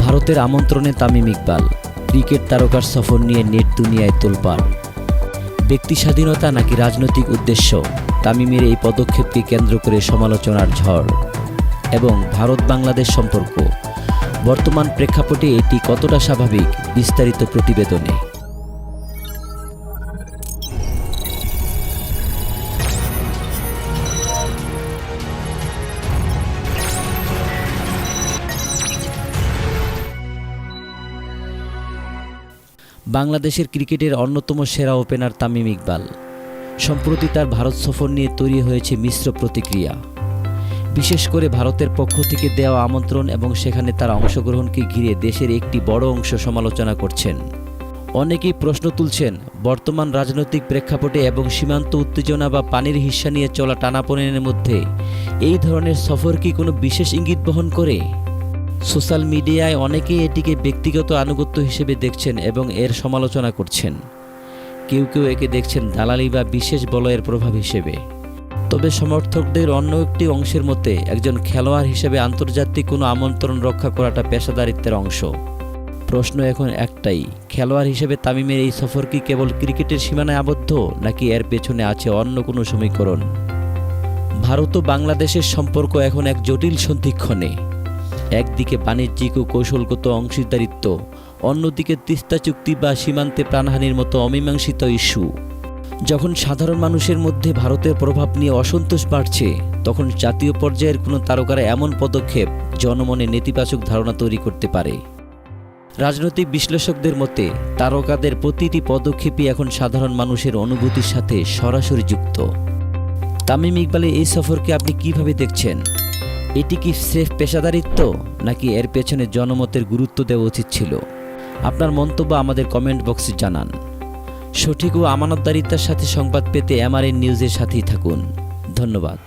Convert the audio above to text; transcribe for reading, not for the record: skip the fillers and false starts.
ভারতের আমন্ত্রণে তামিম ইকবাল, ক্রিকেট তারকার সফর নিয়ে নেট দুনিয়ায় তোলপাড়। ব্যক্তি স্বাধীনতা নাকি রাজনৈতিক উদ্দেশ্য, তামিমের এই পদক্ষেপকে কেন্দ্র করে সমালোচনার ঝড়। এবং ভারত বাংলাদেশ সম্পর্ক বর্তমান প্রেক্ষাপটে এটি কতটা স্বাভাবিক, বিস্তারিত প্রতিবেদনে। বাংলাদেশের ক্রিকেটের অন্যতম সেরা ওপেনার তামিম ইকবাল সম্প্রতি তার ভারত সফর নিয়ে তৈরি হয়েছে মিশ্র প্রতিক্রিয়া। বিশেষ করে ভারতের পক্ষ থেকে দেওয়া আমন্ত্রণ এবং সেখানে তার অংশগ্রহণকে ঘিরে দেশের একটি বড় অংশ সমালোচনা করছেন। অনেকেই প্রশ্ন তুলছেন, বর্তমান রাজনৈতিক প্রেক্ষাপটে এবং সীমান্ত উত্তেজনা বা পানির হিস্যা নিয়ে চলা টানাপোড়েনের মধ্যে এই ধরনের সফর কি কোনো বিশেষ ইঙ্গিত বহন করে? সোশ্যাল মিডিয়ায় অনেকেই এটিকে ব্যক্তিগত আনুগত্য হিসেবে দেখছেন এবং এর সমালোচনা করছেন। কেউ কেউ একে দেখছেন দালালি বা বিশেষ বলয়ের প্রভাব হিসেবে। তবে সমর্থকদের অন্য একটি অংশের মতে একজন খেলোয়াড় হিসেবে আন্তর্জাতিক কোনো আমন্ত্রণ রক্ষা করাটা পেশাদারিত্বের অংশ। প্রশ্ন এখন একটাই, খেলোয়াড় হিসেবে তামিমের এই সফর কি কেবল ক্রিকেটের সীমানায় আবদ্ধ, নাকি এর পেছনে আছে অন্য কোনো সমীকরণ? ভারত ও বাংলাদেশের সম্পর্ক এখন এক জটিল সন্ধিক্ষণে। একদিকে বাণিজ্যিক ও কৌশলগত অংশীদারিত্ব, অন্যদিকে তিস্তা চুক্তি বা সীমান্তে প্রাণহানির মতো অমীমাংসিত ইস্যু। যখন সাধারণ মানুষের মধ্যে ভারতের প্রভাব নিয়ে অসন্তোষ বাড়ছে, তখন জাতীয় পর্যায়ের কোনো তারকার এমন পদক্ষেপ জনমনে নেতিবাচক ধারণা তৈরি করতে পারে। রাজনৈতিক বিশ্লেষকদের মতে তারকাদের প্রতিটি পদক্ষেপই এখন সাধারণ মানুষের অনুভূতির সাথে সরাসরি যুক্ত। তামিম ইকবালের এই সফরকে আপনি কিভাবে দেখছেন? এটি কি স্রেফ পেশাদারিত্ব, নাকি এর পেছনে জনমতের গুরুত্ব দেওয়া উচিত ছিল? আপনার মন্তব্য আমাদের কমেন্ট বক্সে জানান। সঠিক ও আমানতদারিতার সাথে সংবাদ পেতে এমআরএন নিউজের সাথেই থাকুন। ধন্যবাদ।